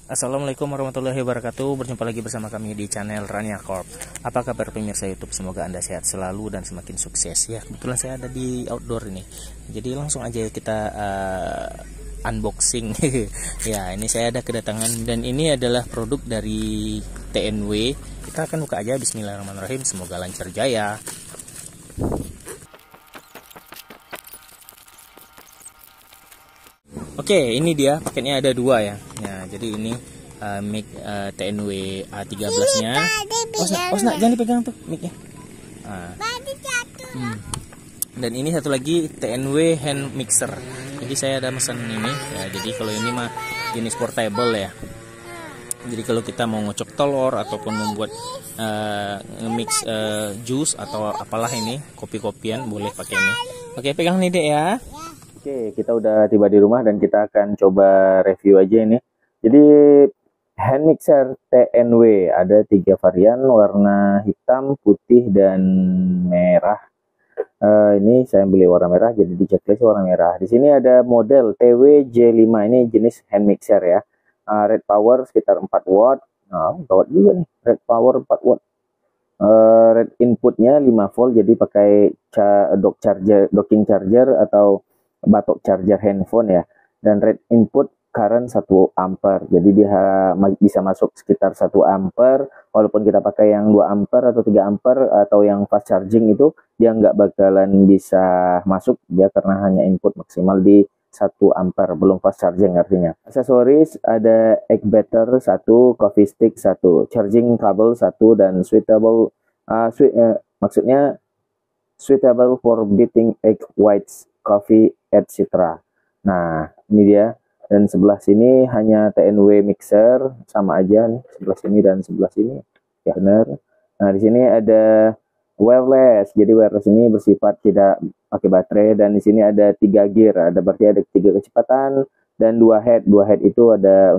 Assalamualaikum warahmatullahi wabarakatuh. Berjumpa lagi bersama kami di channel Rania Corp. Apa kabar pemirsa YouTube? Semoga Anda sehat selalu dan semakin sukses ya. Kebetulan saya ada di outdoor ini. Jadi langsung aja kita unboxing. Ya, ini saya ada kedatangan dan ini adalah produk dari TNW. Kita akan buka aja. Bismillahirrahmanirrahim. Semoga lancar jaya. Oke, ini dia paketnya ada dua ya. Nah, jadi ini mic TNW A13-nya. Nak, jangan dipegang tuh mic-nya. Dan ini satu lagi TNW hand mixer. Jadi saya ada pesan ini ya. Jadi kalau ini mah jenis portable ya. Jadi kalau kita mau ngocok telur ataupun membuat mix jus atau apalah ini, kopi-kopian boleh pakai ini. Oke, pegang nih Dek ya. Oke, kita udah tiba di rumah dan kita akan coba review aja ini. Jadi hand mixer TNW ada 3 varian, warna hitam, putih, dan merah. Ini saya beli warna merah, jadi di checklist warna merah. Di sini ada model TWJ5, ini jenis hand mixer ya. Red power sekitar 4 watt. Nah, gawat juga nih, red power 4 watt. Red inputnya 5 volt, jadi pakai docking charger atau batok charger handphone ya. Dan red input current 1 ampere, jadi dia bisa masuk sekitar 1 ampere. Walaupun kita pakai yang 2 ampere atau 3 ampere atau yang fast charging itu, dia nggak bakalan bisa masuk dia karena hanya input maksimal di 1 ampere, belum fast charging artinya. Aksesoris ada egg batter 1, coffee stick 1, charging cable 1, dan maksudnya suitable for beating egg whites, coffee, etc. Nah, ini dia. Dan sebelah sini hanya TNW mixer, sama aja nih, sebelah sini dan sebelah sini. Ya benar. Nah, di sini ada wireless. Jadi wireless ini bersifat tidak pakai baterai, dan di sini ada 3 gear. Ada berarti ada 3 kecepatan dan 2 head. 2 head itu ada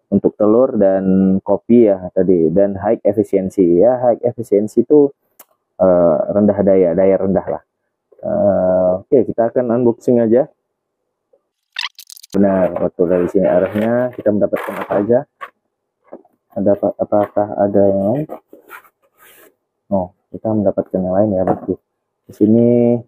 untuk telur dan kopi ya tadi, dan high efficiency ya. High efficiency itu rendah daya rendah lah. Oke, kita akan unboxing aja. Benar, waktu dari sini arahnya kita mendapatkan apa aja? Apakah ada yang lain? Oh, kita mendapatkan yang lain ya berarti. Di sini,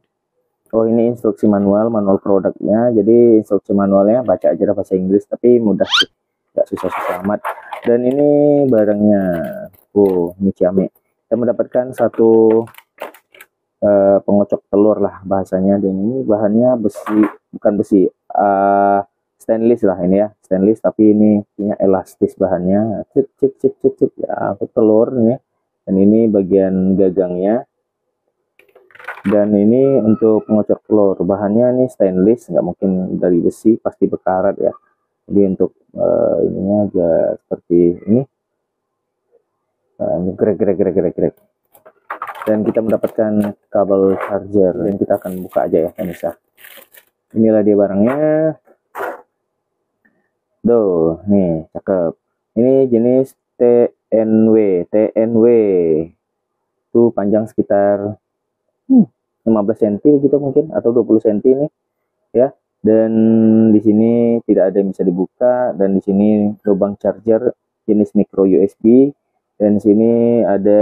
oh ini instruksi manual produknya. Jadi instruksi manualnya baca aja bahasa Inggris, tapi mudah sih, nggak susah-susah amat. Dan ini barangnya, oh ini Xiaomi. Kita mendapatkan satu pengocok telur lah bahasanya. Dan ini bahannya besi, bukan besi, stainless lah ini ya, stainless, tapi ini punya elastis bahannya. Cip ya, untuk telur ini. Dan ini bagian gagangnya. Dan ini untuk pengocok telur, bahannya ini stainless, nggak mungkin dari besi, pasti berkarat ya. Jadi untuk ininya agak seperti ini, grek. Dan kita mendapatkan kabel charger, dan kita akan buka aja ya pemirsa. Inilah dia barangnya. Tuh, nih cakep. Ini jenis TNW itu panjang sekitar 15 cm gitu mungkin, atau 20 cm ini ya. Dan di sini tidak ada yang bisa dibuka, dan di sini lubang charger jenis micro USB. Dan di sini ada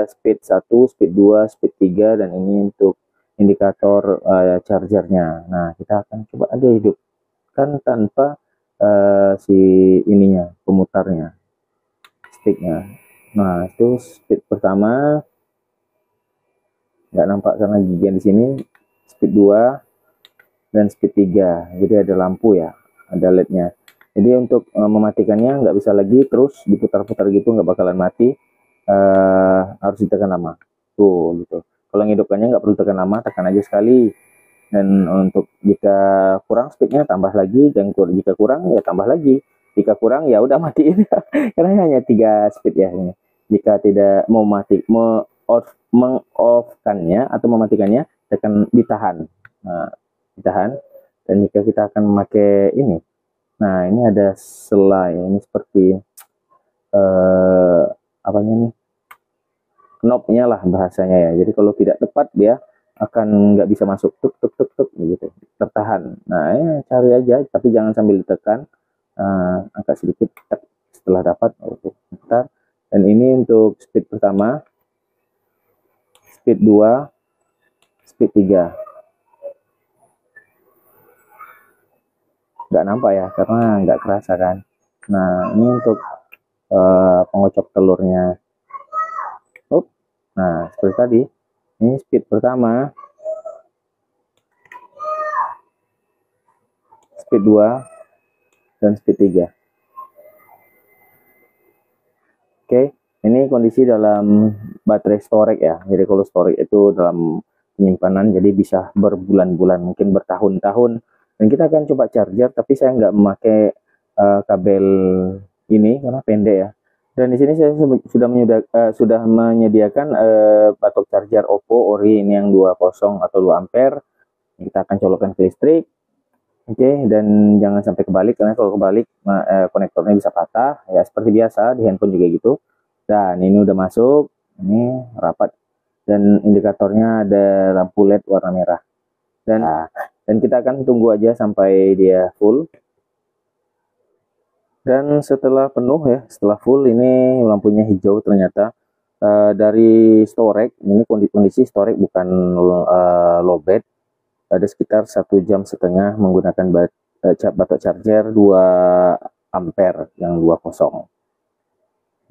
speed 1, speed 2, speed 3, dan ini untuk indikator chargernya. Nah, kita akan coba aja hidupkan tanpa si ininya, pemutarnya, sticknya. Nah, itu speed pertama, nggak nampak karena gigian di sini. Speed 2 dan speed 3, jadi ada lampu ya, ada LED-nya. Jadi untuk mematikannya nggak bisa lagi terus diputar-putar gitu, nggak bakalan mati. Harus ditekan lama tuh gitu. Kalau menghidupkannya nggak perlu tekan lama, tekan aja sekali. Dan untuk jika kurang speednya tambah lagi, dan jika kurang ya tambah lagi. Jika kurang ya udah matiin karena hanya 3 speed ya ini. Jika tidak mau meng-off-kannya atau mematikannya, tekan ditahan. Nah, ditahan. Dan jika kita akan memakai ini, nah ini ada selai, ini seperti apanya nih, knobnya lah bahasanya ya. Jadi kalau tidak tepat dia akan nggak bisa masuk, tuk gitu, tertahan. Nah ya, cari aja, tapi jangan sambil ditekan, angkat sedikit setelah dapat untuk putar. Dan ini untuk speed pertama, speed 2, speed 3. Nggak nampak ya karena nggak kerasa kan. Nah ini untuk pengocok telurnya. Nah seperti tadi, ini speed pertama, speed 2, dan speed 3. Oke, ini kondisi dalam baterai storage ya. Jadi kalau storage itu dalam penyimpanan, jadi bisa berbulan-bulan, mungkin bertahun-tahun. Dan kita akan coba charger, tapi saya nggak memakai kabel ini karena pendek ya. Dan di sini saya sudah menyediakan batok charger Oppo Ori ini yang 20 atau 2 ampere. Kita akan colokkan ke listrik. Oke, dan jangan sampai kebalik, karena kalau kebalik konektornya bisa patah ya, seperti biasa di handphone juga gitu. Dan ini udah masuk, ini rapat, dan indikatornya ada lampu LED warna merah. Dan kita akan tunggu aja sampai dia full. Dan setelah penuh ya, setelah full, ini lampunya hijau ternyata. Dari storage, ini kondisi storage bukan lowbat. Ada sekitar 1,5 jam menggunakan batok charger 2 ampere yang 20.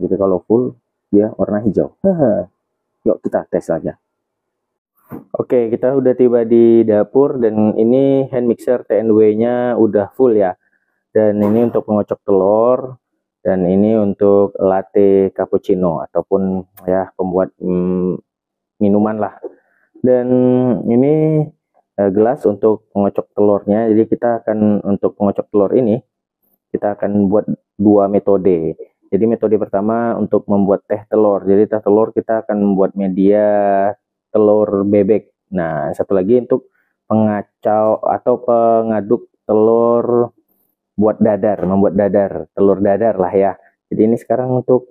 Jadi kalau full dia warna hijau. Yuk kita tes aja. Oke, kita udah tiba di dapur, dan ini hand mixer TNW-nya udah full ya. Dan ini untuk mengocok telur, dan ini untuk latte cappuccino ataupun ya pembuat minuman lah. Dan ini gelas untuk mengocok telurnya. Jadi kita akan, untuk mengocok telur ini kita akan buat 2 metode. Jadi metode pertama untuk membuat teh telur. Jadi teh telur kita akan membuat media telur bebek. Nah, satu lagi untuk pengacau atau pengaduk telur buat dadar, membuat dadar, telur dadar lah ya. Jadi ini sekarang untuk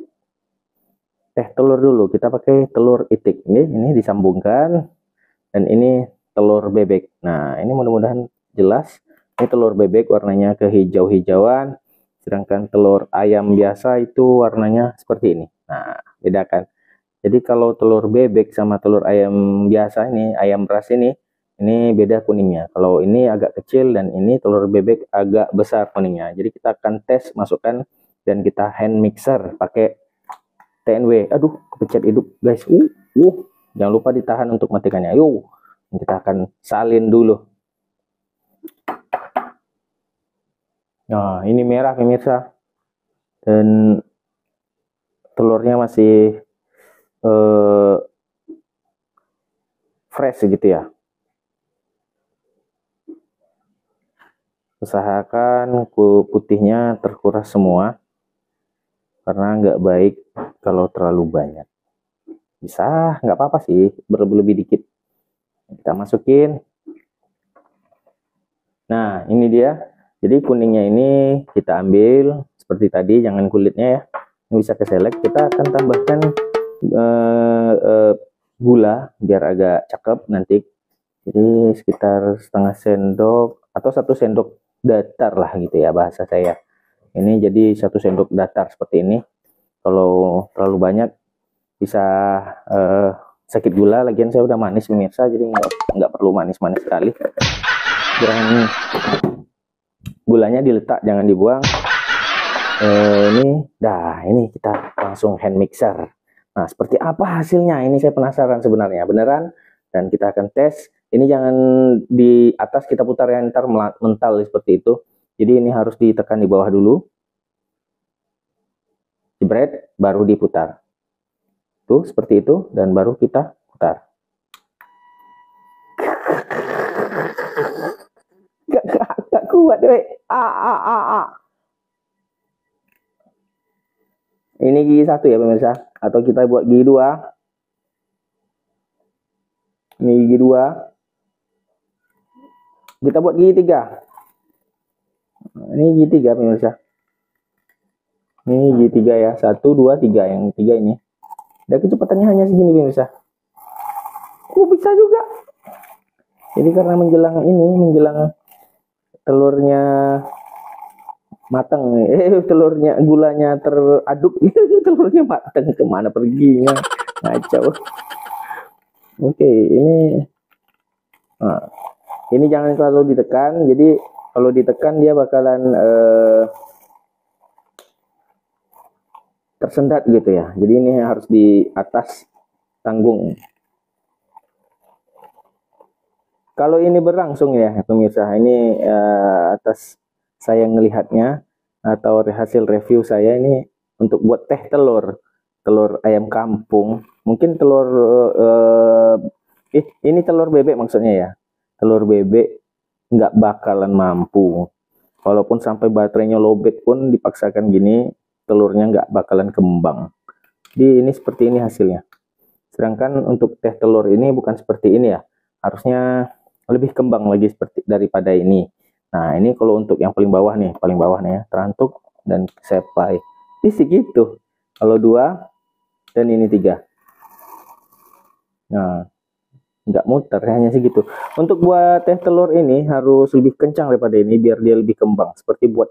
teh telur dulu, kita pakai telur itik. Ini disambungkan, dan ini telur bebek. Nah, ini mudah-mudahan jelas. Ini telur bebek warnanya kehijau-hijauan, sedangkan telur ayam biasa itu warnanya seperti ini. Nah, bedakan. Jadi kalau telur bebek sama telur ayam biasa ini, ayam ras ini beda kuningnya. Kalau ini agak kecil, dan ini telur bebek agak besar kuningnya. Jadi kita akan tes, masukkan, dan kita hand mixer pakai TNW. Aduh, kepecet hidup guys. Jangan lupa ditahan untuk matikannya. Yuk, kita akan salin dulu. Nah, ini merah pemirsa, dan telurnya masih fresh gitu ya. Usahakan putihnya terkuras semua, karena nggak baik kalau terlalu banyak. Bisa, nggak apa-apa sih, berlebih dikit. Kita masukin. Nah, ini dia. Jadi kuningnya ini kita ambil seperti tadi, jangan kulitnya ya. Ini bisa ke select. Kita akan tambahkan gula biar agak cakep nanti. Jadi sekitar setengah sendok atau 1 sendok datar lah gitu ya bahasa saya. Ini jadi 1 sendok datar seperti ini. Kalau terlalu banyak bisa sakit gula. Lagian saya udah manis pemirsa, jadi nggak perlu manis-manis sekali. Jangan, gulanya diletak, jangan dibuang. Ini kita langsung hand mixer. Nah, seperti apa hasilnya? Ini saya penasaran sebenarnya, beneran. Dan kita akan tes. Ini jangan di atas kita putar ya, ntar mental seperti itu. Jadi ini harus ditekan di bawah dulu. Jebret, baru diputar. Tuh, seperti itu, dan baru kita putar. Gak kuat, weh. Ini gigi 1 ya pemirsa, atau kita buat gigi 2. Ini gigi 2. Kita buat gigi 3. Ini gigi 3 pemirsa. Ini gigi 3 ya, 1, 2, 3. Yang 3 ini. Dan kecepatannya hanya segini pemirsa. Bisa juga. Jadi karena menjelang telurnya matang. Telurnya, gulanya teraduk. Telurnya matang, kemana perginya, ngacau. Oke, nah, ini jangan terlalu ditekan. Jadi kalau ditekan dia bakalan tersendat gitu ya. Jadi ini harus di atas tanggung. Kalau ini berlangsung ya pemirsa, ini atas saya ngelihatnya atau hasil review saya ini untuk buat teh telur ayam kampung. Mungkin telur ini telur bebek maksudnya ya. Telur bebek nggak bakalan mampu. Walaupun sampai baterainya lowbat pun dipaksakan gini, telurnya nggak bakalan kembang. Jadi ini seperti ini hasilnya. Sedangkan untuk teh telur ini bukan seperti ini ya. Harusnya lebih kembang lagi seperti daripada ini. Nah, ini kalau untuk yang paling bawah nih ya, terantuk dan sepai. Ini segitu. Kalau 2 dan ini 3. Nah, nggak muter, hanya segitu. Untuk buat teh telur ini harus lebih kencang daripada ini biar dia lebih kembang. Seperti buat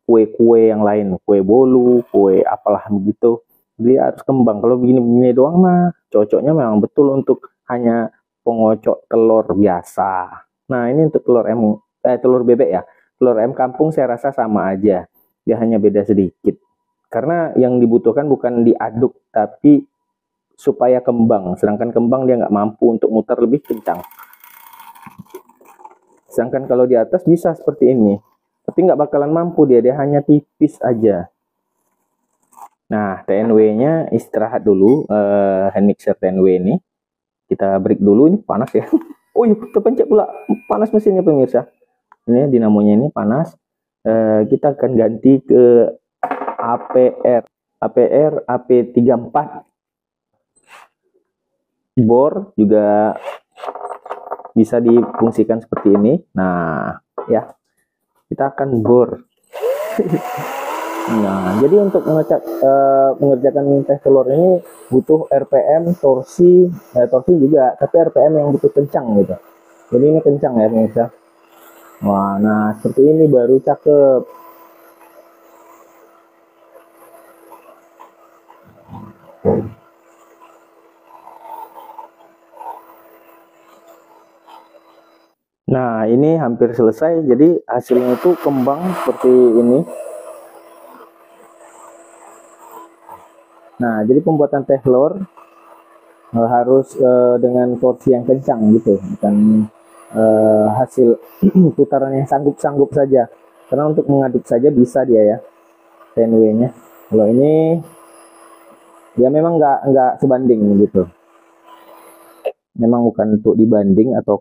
kue-kue yang lain, kue bolu, kue apalah begitu. Dia harus kembang. Kalau begini-begini doang mah cocoknya memang betul untuk hanya pengocok telur biasa. Nah, ini untuk telur bebek ya. Telur ayam kampung saya rasa sama aja. Dia hanya beda sedikit. Karena yang dibutuhkan bukan diaduk, tapi supaya kembang. Sedangkan kembang dia nggak mampu untuk muter lebih kencang. Sedangkan kalau di atas bisa seperti ini. Tapi nggak bakalan mampu dia hanya tipis aja. Nah, TNW-nya istirahat dulu, hand mixer TNW ini. Kita break dulu, ini panas ya. Oh iya, terpencet pula panas mesinnya pemirsa. Ini dinamonya ini panas. Kita akan ganti ke APR AP34. Bor juga bisa difungsikan seperti ini. Nah, ya. Kita akan bor. Nah, jadi untuk mengerjakan teh telur ini butuh RPM, torsi juga, tapi RPM yang butuh kencang gitu. Jadi ini kencang ya pemirsa. Wah, nah seperti ini baru cakep. Nah, ini hampir selesai. Jadi hasilnya itu kembang seperti ini. Nah, jadi pembuatan teh telur harus dengan torsi yang kencang gitu, bukan hasil putaran yang sanggup-sanggup saja. Karena untuk mengaduk saja bisa dia ya, TNW-nya. Kalau ini dia memang nggak sebanding gitu. Memang bukan untuk dibanding atau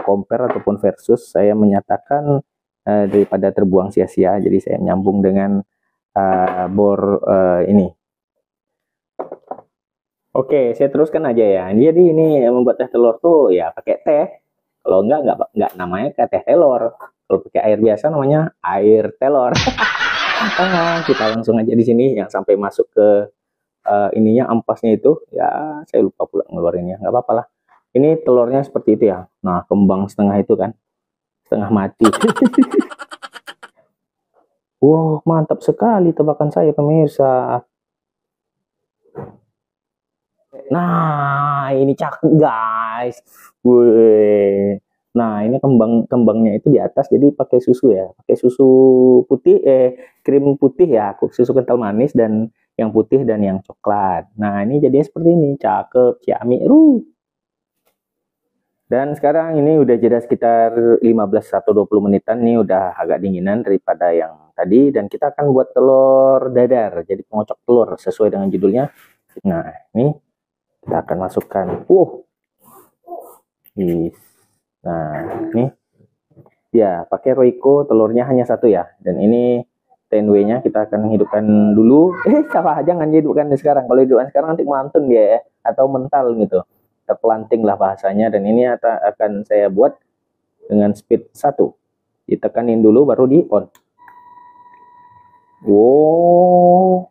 compare ataupun versus. Saya menyatakan daripada terbuang sia-sia, jadi saya menyambung dengan bor ini. Oke, saya teruskan aja ya. Jadi ini membuat teh telur tuh ya pakai teh. Kalau enggak namanya teh telur. Kalau pakai air biasa namanya air telur. Kita langsung aja di sini yang sampai masuk ke ininya ampasnya itu ya saya lupa pula ngeluarinnya. Nggak apa-apa lah. Ini telurnya seperti itu ya. Nah, kembang setengah itu kan. Setengah mati. Wow, mantap sekali tebakan saya pemirsa. Nah, ini cakep guys. Wih. Nah, ini kembangnya itu di atas, jadi pakai susu ya, pakai susu putih, krim putih ya, susu kental manis dan yang putih dan yang coklat. Nah, ini jadinya seperti ini, cakep, ciami, Dan sekarang ini udah jeda sekitar 15 atau 20 menitan nih, udah agak dinginan daripada yang tadi, dan kita akan buat telur dadar, jadi pengocok telur sesuai dengan judulnya. Nah, ini kita akan masukkan. Nah, ini ya pakai Royco, telurnya hanya 1 ya. Dan ini TNW-nya kita akan hidupkan dulu. Salah, jangan hidupkan sekarang. Kalau hidupkan sekarang nanti mantun dia ya, atau mental gitu. Terpelanting lah bahasanya. Dan ini akan saya buat dengan speed 1. Ditekanin dulu baru di on. Wow.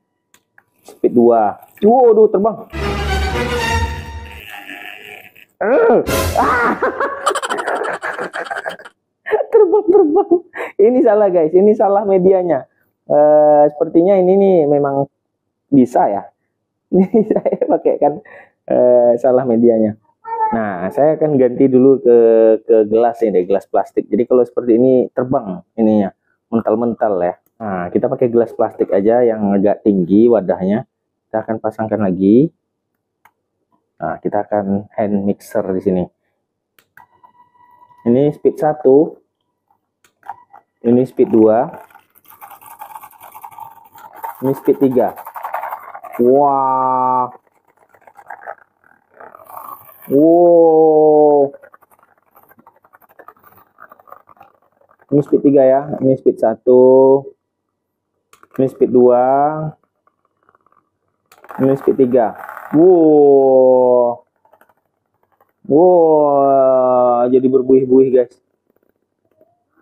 Speed 2. Waduh, terbang. Terbang. Ini salah guys, ini salah medianya. Sepertinya ini nih memang bisa ya. Ini saya pakai kan salah medianya. Nah, saya akan ganti dulu ke gelas ini, gelas plastik. Jadi kalau seperti ini terbang ininya, mental-mental ya. Nah, kita pakai gelas plastik aja yang agak tinggi wadahnya. Kita akan pasangkan lagi. Nah, kita akan hand mixer di sini. Ini speed 1. Ini speed 2. Ini speed 3. Wah. Wow. Ini speed 3 ya. Ini speed 1. Ini speed 2. Ini speed 3. Wow. Wow, jadi berbuih-buih guys.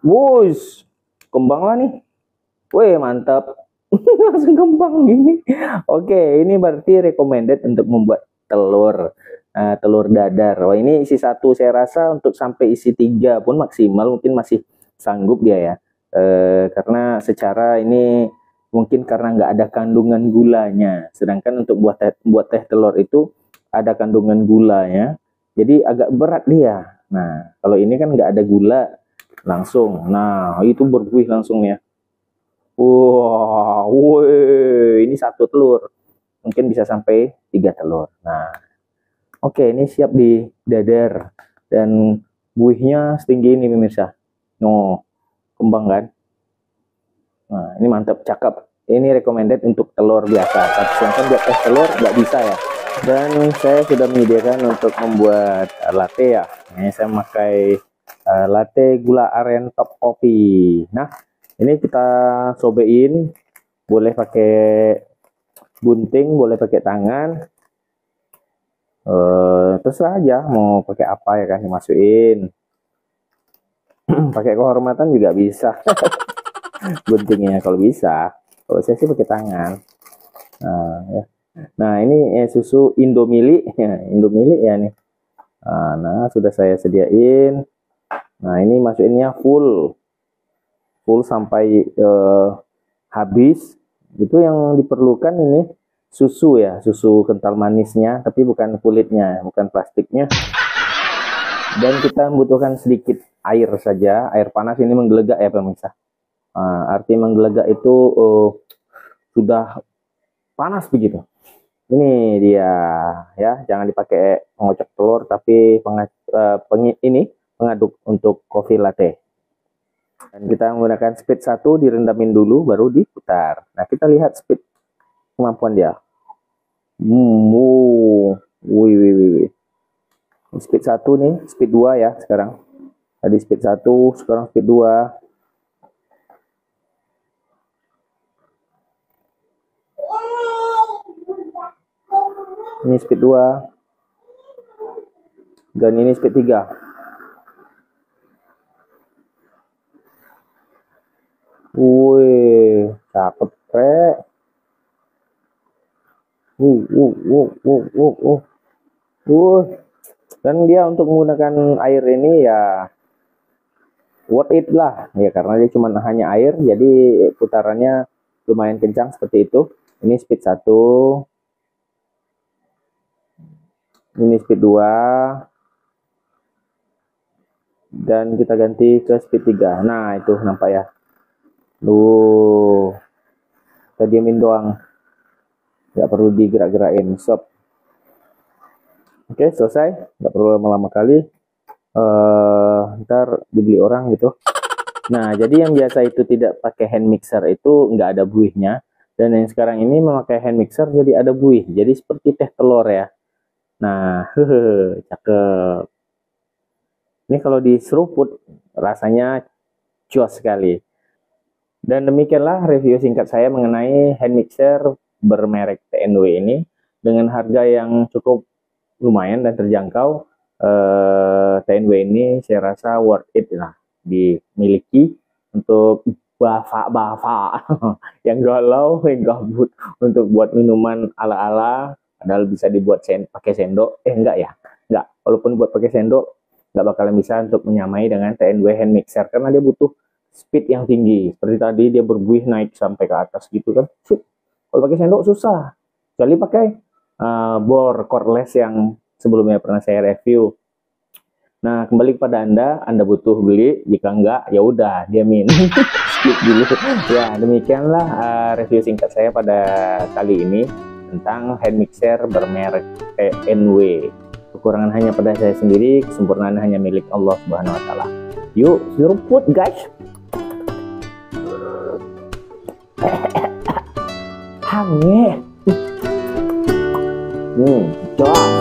Wush, kembang lah nih. Wih, mantap. Langsung kembang gini. Oke, ini berarti recommended untuk membuat telur. Telur dadar. Wah, ini isi 1. Saya rasa untuk sampai isi 3 pun maksimal mungkin masih sanggup dia ya. Karena secara ini mungkin karena nggak ada kandungan gulanya. Sedangkan untuk buat teh telur itu ada kandungan gulanya. Jadi agak berat dia. Nah, kalau ini kan nggak ada gula langsung. Nah, itu berbuih langsung ya. Wah, wow, ini 1 telur. Mungkin bisa sampai 3 telur. Nah, oke, ini siap di dadar. Dan buihnya setinggi ini pemirsa. No, kembang kan. Nah, ini mantap, cakep. Ini recommended untuk telur biasa. Sedangkan buat teh telur nggak bisa ya. Dan saya sudah menyediakan untuk membuat latte ya. Ini saya memakai latte gula aren top kopi. Nah, ini kita sobein. Boleh pakai gunting, boleh pakai tangan. Terserah aja mau pakai apa ya kan, dimasukin. Pakai kehormatan juga bisa. Guntingnya kalau bisa. Kalau saya sih pakai tangan. Nah, ya. Nah, ini susu Indomili ya, Indomili ya nih. Nah, sudah saya sediain. Nah, ini masukinnya full sampai habis. Itu yang diperlukan ini susu ya, susu kental manisnya, tapi bukan kulitnya, bukan plastiknya. Dan kita membutuhkan sedikit air saja, air panas ini menggelegak ya pemirsa. Arti menggelegak itu sudah panas begitu. Ini dia ya, jangan dipakai mengocok telur tapi pengaduk untuk coffee latte. Dan kita menggunakan speed 1, direndamin dulu baru diputar. Nah, kita lihat speed kemampuan dia. Wih. Speed 1 nih, speed 2 ya sekarang. Tadi speed 1, sekarang speed 2. Ini speed 2. Dan ini speed 3. Wih, cakep, Rek. Dan dia untuk menggunakan air ini ya worth it lah. Ya karena dia cuma hanya air, jadi putarannya lumayan kencang seperti itu. Ini speed 1. Ini speed 2. Dan kita ganti ke speed 3. Nah, itu nampak ya. Kita diamin doang. Nggak perlu digerak-gerakin. Stop. Oke, selesai. Nggak perlu lama-lama kali. Ntar dibeli orang gitu. Nah, jadi yang biasa itu tidak pakai hand mixer itu nggak ada buihnya. Dan yang sekarang ini memakai hand mixer jadi ada buih. Jadi seperti teh telur ya. Nah, cakep. Ini kalau diseruput rasanya cuas sekali. Dan demikianlah review singkat saya mengenai hand mixer bermerek TNW ini dengan harga yang cukup lumayan dan terjangkau. TNW ini saya rasa worth it lah dimiliki untuk bapak-bapak yang galau, yang gabut untuk buat minuman ala-ala. Padahal bisa dibuat pakai sendok. Enggak ya, enggak. Walaupun buat pakai sendok nggak bakalan bisa untuk menyamai dengan TNW hand mixer karena dia butuh speed yang tinggi. Seperti tadi dia berbuih naik sampai ke atas gitu kan. Kalau pakai sendok susah. Kecuali pakai bor cordless yang sebelumnya pernah saya review. Nah, kembali kepada Anda butuh beli, jika enggak ya udah diamin. Skip dulu. Ya, demikianlah review singkat saya pada kali ini tentang hand mixer bermerek TNW. Kekurangan hanya pada saya sendiri, kesempurnaan hanya milik Allah Subhanahu wa taala. Yuk, seruput guys. Hangat. Joss.